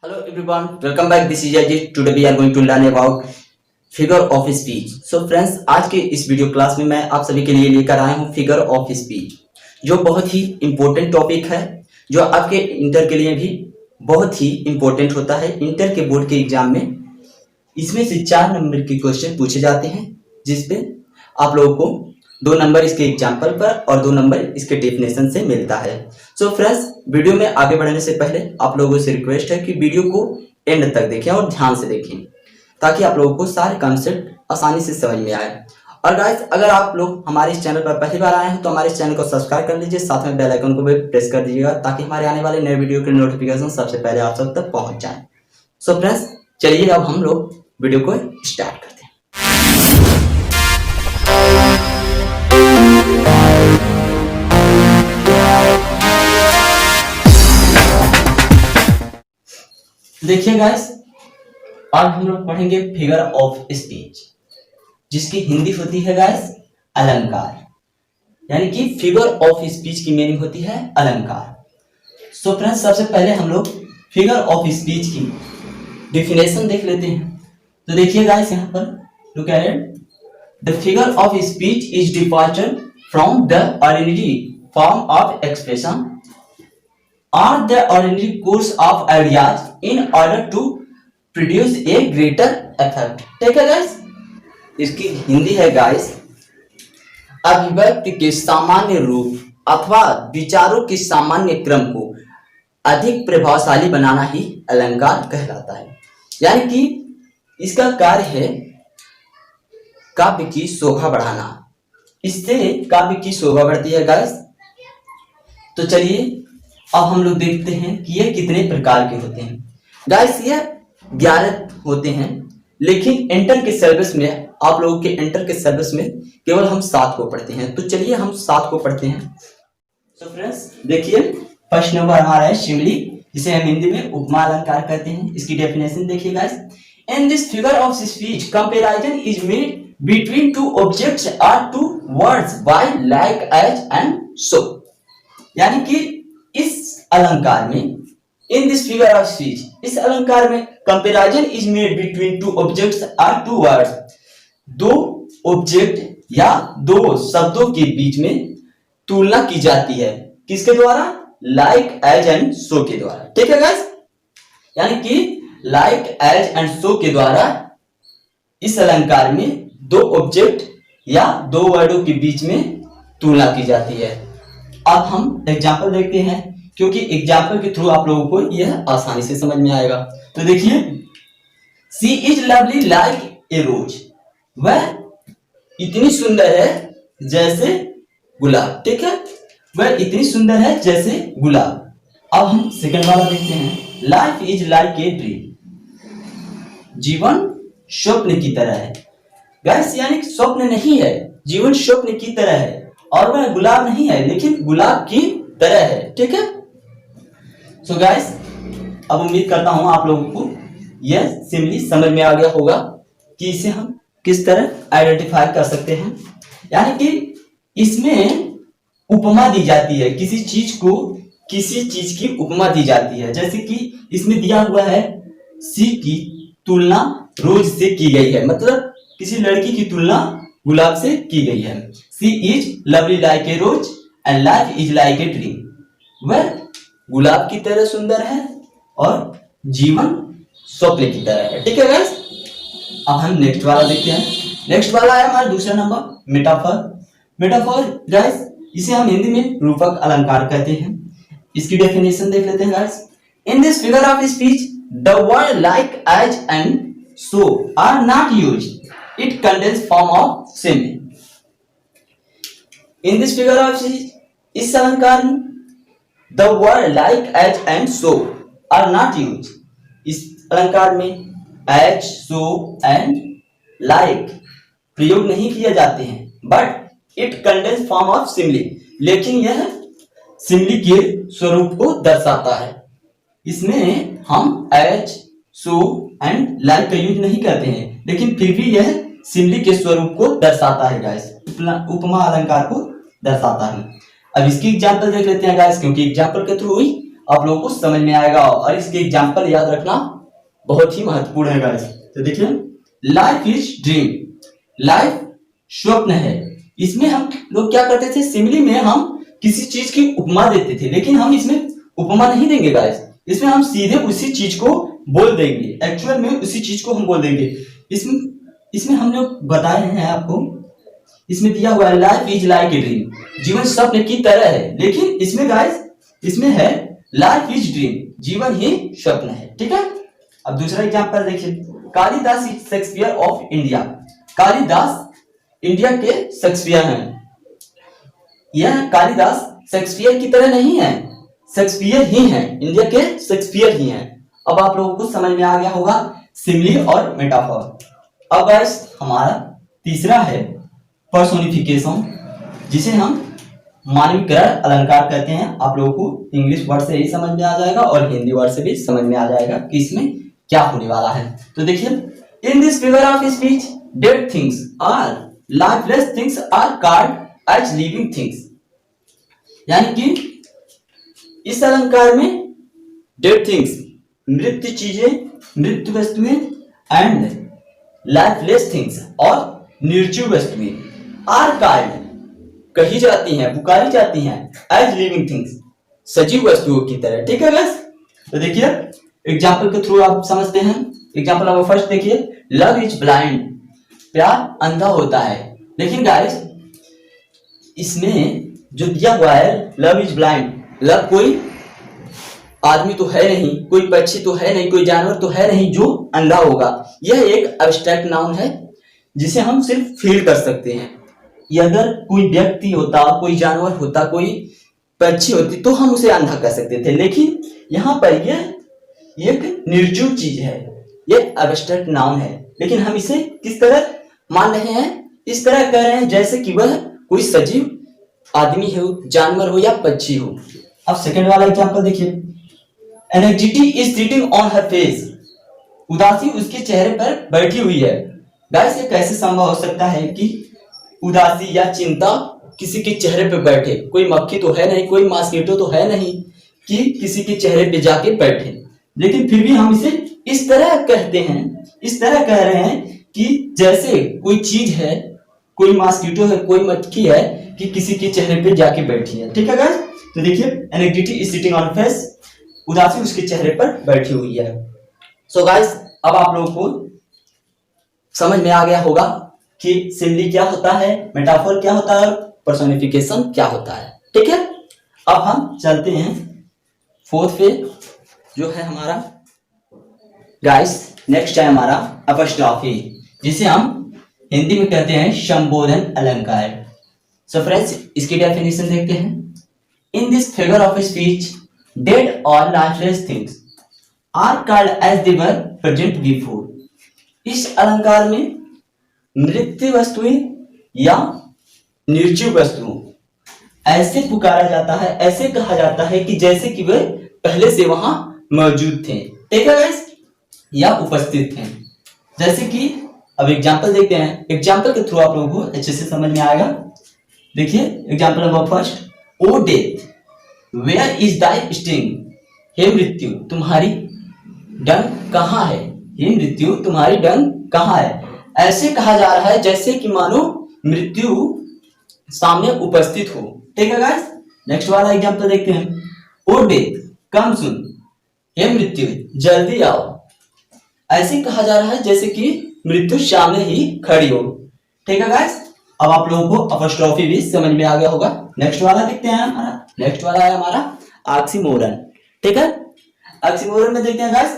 Hello everyone, welcome back. This is Ajit. Today we are going to learn about figure of speech. So friends, आज के इस video class में मैं आप सभी के लिए लेकर आया हूँ फिगर ऑफ स्पीच, जो बहुत ही इम्पोर्टेंट टॉपिक है, जो आपके इंटर के लिए भी बहुत ही इम्पोर्टेंट होता है। इंटर के बोर्ड के एग्जाम में इसमें से 4 नंबर के क्वेश्चन पूछे जाते हैं, जिसपे आप लोगों को 2 नंबर इसके एग्जाम्पल पर और 2 नंबर इसके डेफिनेशन से मिलता है। सो फ्रेंड्स, वीडियो में आगे बढ़ने से पहले आप लोगों से रिक्वेस्ट है कि वीडियो को एंड तक देखें और ध्यान से देखें, ताकि आप लोगों को सारे कॉन्सेप्ट आसानी से समझ में आए। और गाइस, अगर आप लोग हमारे इस चैनल पर पहली बार आए हैं तो हमारे इस चैनल को सब्सक्राइब कर लीजिए, साथ में बेल आइकन को भी प्रेस कर दीजिएगा, ताकि हमारे आने वाले नए वीडियो के नोटिफिकेशन सबसे पहले आप सब तक पहुंच जाए। सो फ्रेंड्स, चलिए अब हम लोग वीडियो को स्टार्ट करते हैं। देखिए गाइस, आज हम लोग पढ़ेंगे फिगर ऑफ स्पीच, जिसकी हिंदी होती है गाइस अलंकार, यानी कि फिगर ऑफ स्पीच की मीनिंग होती है अलंकार। सो फ्रेंड्स, सबसे पहले हम लोग फिगर ऑफ स्पीच की डेफिनेशन देख लेते हैं। तो देखिए गाइस, यहाँ पर look at it. The figure of speech is departure from the ordinary form of expression or the ordinary course of ideas in order to produce a greater effect। ठीक है गाइस, इसकी हिंदी है गाइस, अभिव्यक्ति के सामान्य रूप अथवा विचारों के सामान्य क्रम को अधिक प्रभावशाली बनाना ही अलंकार कहलाता है। यानी कि इसका कार्य है काव्य की शोभा बढ़ाना, इससे काव्य की शोभा बढ़ती है गाइस। तो चलिए अब हम लोग देखते हैं कि ये कितने प्रकार के होते हैं। गाइस, ये 11 होते हैं, लेकिन इंटर के सिलेबस में आप लोगों के इंटर के सिलेबस में केवल हम 7 को पढ़ते हैं। तो चलिए हम 7 को पढ़ते हैं। सो फ्रेंड्स, देखिए फर्स्ट नंबर हमारा है शिमली, जिसे हम हिंदी में उपमा अलंकार कहते हैं। इसकी डेफिनेशन देखिए guys. In this figure of speech comparison is made between 2 objects और 2 words by like as and so. यानी कि इस अलंकार में, in this figure of speech, इस अलंकार में comparison is made between 2 objects और 2 वर्ड्स, 2 ऑब्जेक्ट या 2 शब्दों के बीच में तुलना की जाती है। किसके द्वारा? लाइक एज एंड सो के द्वारा। ठीक है गाइस, यानी कि लाइक एज एंड सो के द्वारा इस अलंकार में 2 ऑब्जेक्ट या 2 वर्डों के बीच में तुलना की जाती है। अब हम एग्जाम्पल देखते हैं, क्योंकि एग्जाम्पल के थ्रू आप लोगों को यह आसानी से समझ में आएगा। तो देखिए, सी इज लवली लाइक ए रोज, वह इतनी सुंदर है जैसे गुलाब। ठीक है, वह इतनी सुंदर है जैसे गुलाब। अब हम सेकंड वाला देखते हैं। Life is like a dream, जीवन स्वप्न की तरह है। गाइस, यानी स्वप्न नहीं है, जीवन स्वप्न की तरह है, और वह गुलाब नहीं है लेकिन गुलाब की तरह है। ठीक है। सो गाइस, अब उम्मीद करता हूं आप लोगों को यह सिंपली समझ में आ गया होगा कि इसे हम किस तरह आइडेंटिफाई कर सकते हैं। यानी कि इसमें उपमा दी जाती है, किसी चीज को किसी चीज की उपमा दी जाती है। जैसे कि इसमें दिया हुआ है सी की तुलना रोज से की गई है, मतलब किसी लड़की की तुलना गुलाब से की गई है। She is lovely like a rose and life is like a dream, वह गुलाब की तरह सुंदर है और जीवन स्वप्न की तरह है। ठीक है गाइस, अब हम नेक्स्ट वाला देखते हैं। नेक्स्ट वाला है हमारा दूसरा नंबर, मेटाफर। मेटाफर गाइस, इसे हम हिंदी में रूपक अलंकार कहते हैं। इसकी डेफिनेशन देख लेते हैं guys. In this figure of speech the word like as and so are not used, it contains form of same. In this figure of speech, इस अलंकार में the word like as and so are not use, इस अलंकार में as, so and like प्रयोग नहीं किए जाते हैं, but it contains form of simile, लेकिन यह सिमिली के स्वरूप को दर्शाता है। इसमें हम एज, सो एंड लाइक का यूज नहीं करते हैं, लेकिन फिर भी यह सिमिली के स्वरूप को दर्शाता है गाइस, उपमा अलंकार को दर्शाता है। अब इसकी एग्जांपल देख लेते हैं गाइस, क्योंकि एग्जांपल के थ्रू ही आप लोगों को समझ में आएगा और इसके एग्जाम्पल याद रखना बहुत ही महत्वपूर्ण है गाइस। तो देखिए, लाइफ इज ड्रीम, लाइफ स्वप्न है। इसमें हम लोग क्या करते थे, सिमिली में हम किसी चीज की उपमा देते थे, लेकिन हम इसमें उपमा नहीं देंगे गाइस, इसमें हम सीधे उसी चीज को बोल देंगे, एक्चुअल में उसी चीज को हम बोल देंगे। इसमें हम लोग बताए हैं आपको, इसमें दिया हुआ है life is like a dream, जीवन स्वप्न की तरह है, लेकिन इसमें गाइस इसमें है लाइफ इज ड्रीम, जीवन ही स्वप्न है। ठीक है, अब दूसरा एग्जांपल देखिए, Kalidas is Shakespeare of India. Kalidas India के शेक्सपियर हैं। यह कालिदास शेक्सपियर की तरह नहीं है, शेक्सपियर ही हैं, इंडिया के शेक्सपियर ही हैं। अब आप लोगों को समझ में आ गया होगा सिमिली और मेटाफोर। अब गाइस हमारा तीसरा है पर्सोनिफिकेशन, जिसे हम मानवीकरण अलंकार कहते हैं। आप लोगों को इंग्लिश वर्ड से ही समझ में आ जाएगा और हिंदी वर्ड से भी समझ में आ जाएगा कि इसमें क्या होने वाला है। तो देखिए, in this figure of speech dead things are lifeless things are called as living things. यानी कि इस अलंकार में डेड थिंग्स मृत चीजें, मृत वस्तुएं एंड लाइफलेस थिंग्स और निर्जीव वस्तुएं आर कॉल्ड कही जाती हैं, पुकारी जाती हैं एज लिविंग थिंग्स, सजीव वस्तुओं की तरह। ठीक है गाइस, तो देखिए एग्जाम्पल के थ्रू आप समझते हैं। एग्जाम्पल नंबर फर्स्ट देखिए, लव इज ब्लाइंड, प्यार अंधा होता है। लेकिन गाइस इसमें जो दिया हुआ है लव इज ब्लाइंड, लव कोई आदमी तो है नहीं, कोई पक्षी तो है नहीं, कोई जानवर तो है नहीं जो अंधा होगा। यह एक एब्स्ट्रैक्ट नाउन है जिसे हम सिर्फ फील कर सकते हैं। ये अगर कोई व्यक्ति होता, कोई जानवर होता, कोई पक्षी होती तो हम उसे अंधा कह सकते थे, लेकिन यहाँ पर यह एक निर्जीव चीज है, ये एब्स्ट्रैक्ट नाउन है, लेकिन हम इसे किस तरह मान रहे हैं, इस तरह कह रहे हैं जैसे कि वह कोई सजीव आदमी हो, जानवर हो या पक्षी हो। अब सेकंड वाला एग्जांपल देखिए, anxiety is sitting on her face, उदासी उसके चेहरे पर बैठी हुई है। गाइस ये कैसे संभव हो सकता है कि उदासी या चिंता किसी के चेहरे पे बैठे? कोई मक्खी तो है नहीं, कोई मॉस्किटो तो है नहीं कि किसी के चेहरे पे जाके बैठे, लेकिन फिर भी हम इसे इस तरह कहते हैं, इस तरह कह रहे हैं कि जैसे कोई चीज है, कोई मॉस्किटो है, कोई मक्खी है कि किसी के चेहरे पे जाके बैठी है। ठीक है गाइस, तो देखिए anxiety is sitting on face, उदासी उसके चेहरे पर बैठी हुई है। सो गाइस अब आप लोगों को समझ में आ गया होगा कि सिमिली क्या होता है, मेटाफोर क्या होता है, पर्सोनिफिकेशन क्या होता है। ठीक है, अब हम चलते हैं फोर्थ पे जो है हमारा गाइस, नेक्स्ट है हमारा अपस्ट्रॉफी, जिसे हम हिंदी में कहते हैं संबोधन अलंकार। सो फ्रेंड्स इसकी डेफिनेशन देखते हैं। In this figure of speech dead और lifeless things are called as they were present before. इस अलंकार में मृत वस्तुएं या निर्जीव वस्तुओं ऐसे पुकारा जाता है, ऐसे कहा जाता है कि जैसे कि वे पहले से वहां मौजूद थे। ठीक है गाइस, या उपस्थित थे। जैसे कि अब एग्जांपल देखते हैं, एग्जांपल के थ्रू आप लोगों को अच्छे से समझ में आएगा। देखिए example number first, O death where is thy sting, हे मृत्यु तुम्हारी डंक कहाँ है, हे मृत्यु तुम्हारी डंक कहाँ है। ऐसे कहा जा रहा है जैसे कि मानो मृत्यु सामने उपस्थित हो। ठीक है गाइस, नेक्स्ट वाला एग्जांपल देखते हैं। ओ डेथ कम सुन, हे मृत्यु जल्दी आओ। ऐसे कहा जा रहा है जैसे कि मृत्यु सामने ही खड़ी हो। ठीक है गाइस, अब आप लोगों को अपस्ट्रॉफी भी समझ में आ गया होगा। नेक्स्ट वाला देखते हैं हमारा, नेक्स्ट वाला है हमारा ऑक्सीमोरन। ठीक है, ऑक्सीमोरन में देखते हैं गाइस,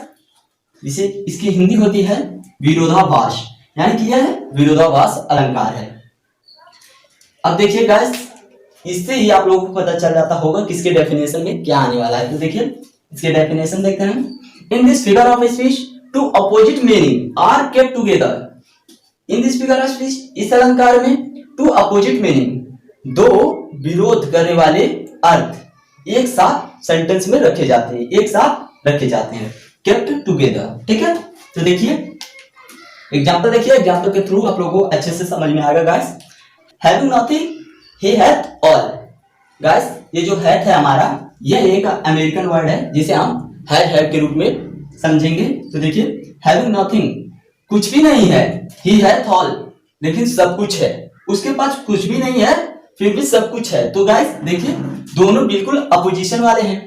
इसे इसकी हिंदी होती है विरोधाभास, यानी कि यह विरोधाभास अलंकार है। अब देखिए गाइस, इससे ही आप लोगों को पता चल जाता होगा कि इसके डेफिनेशन में क्या आने वाला है। तो देखिए इसके डेफिनेशन देखते हैं। In this figure of speech two opposite meaning are kept together. In this figure of speech, इस अलंकार में टू अपोजिट मीनिंग, दो विरोध करने वाले अर्थ एक साथ सेंटेंस में रखे जाते हैं, एक साथ रखे जाते हैं, केप्ट टुगेदर। ठीक है, तो देखिए एग्जांपल देखिए, एग्जांपल के थ्रू आप लोगों को अच्छे से समझ में आएगा गाइस। हैविंग नथिंग ही हैथ ऑल। गाइस ये जो हैथ है हमारा, यह एक अमेरिकन वर्ड है जिसे हम हैव के रूप में समझेंगे। तो देखिए हैविंग नथिंग, कुछ भी नहीं है, ही हैथ ऑल, लेकिन सब कुछ है। उसके पास कुछ भी नहीं है फिर भी सब कुछ है। तो गाइस देखिए दोनों बिल्कुल अपोजिशन वाले हैं।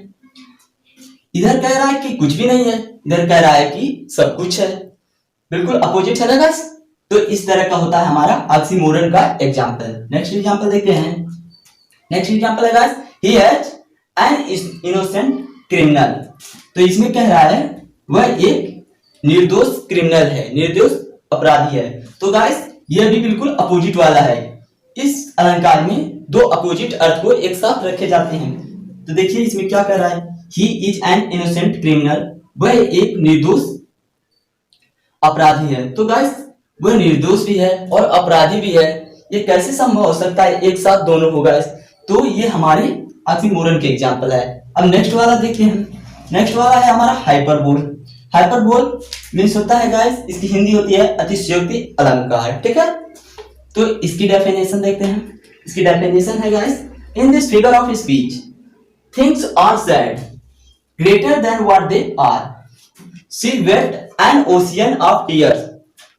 इधर कह रहा है कि कुछ भी नहीं है, इधर कह रहा है कि सब कुछ है, बिल्कुल अपोजिट है ना गाइस। तो इस तरह का होता है हमारा ऑक्सीमोरन का एग्जांपल। नेक्स्ट एग्जांपल देखते हैं। नेक्स्ट एग्जांपल है guys, he has an innocent criminal. तो इसमें कह रहा है वह एक निर्दोष क्रिमिनल है, निर्दोष अपराधी है। तो गाइस यह भी बिल्कुल अपोजिट वाला है। इस अलंकार में दो अपोजिट अर्थ को एक साथ रखे जाते हैं। तो देखिए इसमें क्या कह रहा है, he is an innocent criminal, वह एक निर्दोष अपराधी है। तो गाइस वह निर्दोष भी है और अपराधी भी है, ये कैसे संभव हो सकता है एक साथ दोनों हो गाइस। तो ये हमारे ऑक्सीमोरन के एग्जांपल है। अब नेक्स्ट वाला देखते हैं। नेक्स्ट वाला है हमारा हाइपरबोल। हाइपरबोल मीन्स होता है गाइस, इसकी हिंदी होती है अतिशयोक्ति अलंकार, ठीक है। तो इसकी डेफिनेशन देखते हैं। इसकी डेफिनेशन है guys, in this figure of speech things are said greater than what they are, she wept an ocean of tears,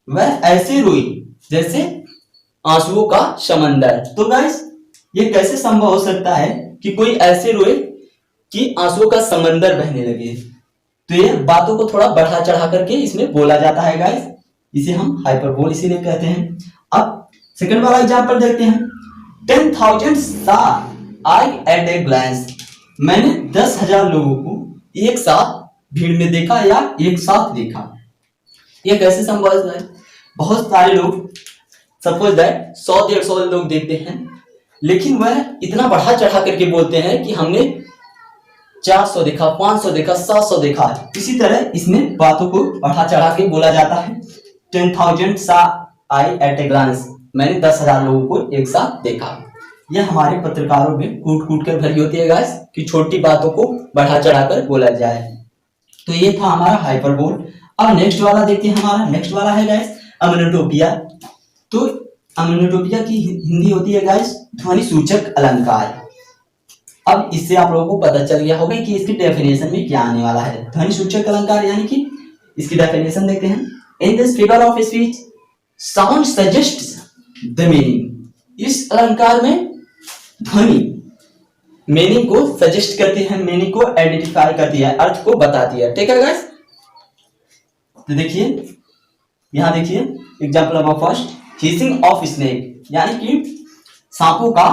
वह ऐसे रोई जैसे आंसुओं का समंदर। तो गाइस ये कैसे संभव हो सकता है कि कोई ऐसे रोए कि आंसुओं का समंदर बहने लगे। तो ये बातों को थोड़ा बढ़ा चढ़ा करके इसमें बोला जाता है गाइस, इसे हम हाइपरबोल इसीलिए कहते हैं। अब सेकंड वाला एग्जांपल देखते हैं। 10,000 saw I at a glance, मैंने 10,000 लोगों को एक साथ भीड़ में देखा या एक साथ देखा। ये कैसे संभव है? बहुत सारे लोग सपोज दैट 100-150 लोग देखते हैं, लेकिन वह इतना बढ़ा चढ़ा करके बोलते हैं कि हमने 400 देखा, 500 देखा, 700 देखा। इसी तरह इसमें बातों को बढ़ा चढ़ा के बोला जाता है। 10,000 saw I at a glance, मैंने 10,000 लोगों को एक साथ देखा। यह हमारे पत्रकारों में कूट कूट कर भरी होती है गाइस कि छोटी बातों को बढ़ा चढ़ा कर बोला जाए। तो ये था हमारा हाइपरबोल। अब नेक्स्ट वाला देखते हैं। हमारा नेक्स्ट वाला है गाइस अमोनोटोपिया। तो अमोनोटोपिया की हिंदी होती है गाइस ध्वनि सूचक अलंकार। अब इससे आप लोगों को पता चल गया होगा कि इसकी डेफिनेशन में क्या आने वाला है। ध्वनि सूचक अलंकार यानी कि इसकी डेफिनेशन देखते हैं। In this figure of speech sound suggests the meaning. इस अलंकार में ध्वनि मीनिंग को सजेस्ट करती है, मीनिंग को आइडेंटिफाई करती है, अर्थ को बताती है, ठीक है गाइस। तो देखिए यहां देखिए example number first, hissing of snake, यानी कि सांपों का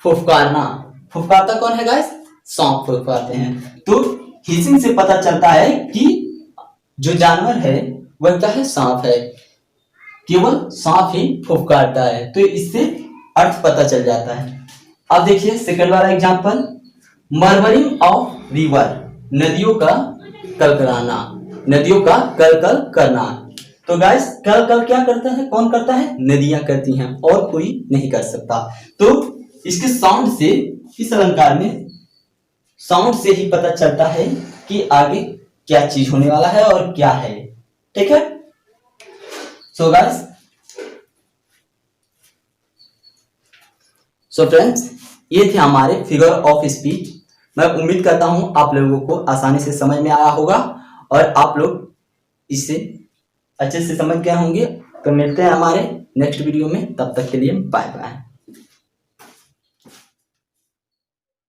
फुफकारना। फुफकारता कौन है गाइस? सांप फुफकारते हैं। तो हिसिंग से पता चलता है कि जो जानवर है वह क्या है? सांप है। केवल सांप ही फुफकारता है, तो इससे अर्थ पता चल जाता है। अब देखिए सेकंड वाला एग्जांपल, मर्मरिंग ऑफ रिवर, नदियों का कलकलाना, नदियों का कलकल करना। तो गाइस कल कल क्या करता है? कौन करता है? नदियां करती हैं और कोई नहीं कर सकता। तो इसके साउंड से, इस अलंकार में साउंड से ही पता चलता है कि आगे क्या चीज होने वाला है और क्या है, ठीक है। सो गाइस, सो फ्रेंड्स, ये थे हमारे फिगर ऑफ स्पीच। मैं उम्मीद करता हूं आप लोगों को आसानी से समझ में आया होगा और आप लोग इससे अच्छे से समझ गए होंगे। तो मिलते हैं हमारे नेक्स्ट वीडियो में, तब तक के लिए बाय बाय।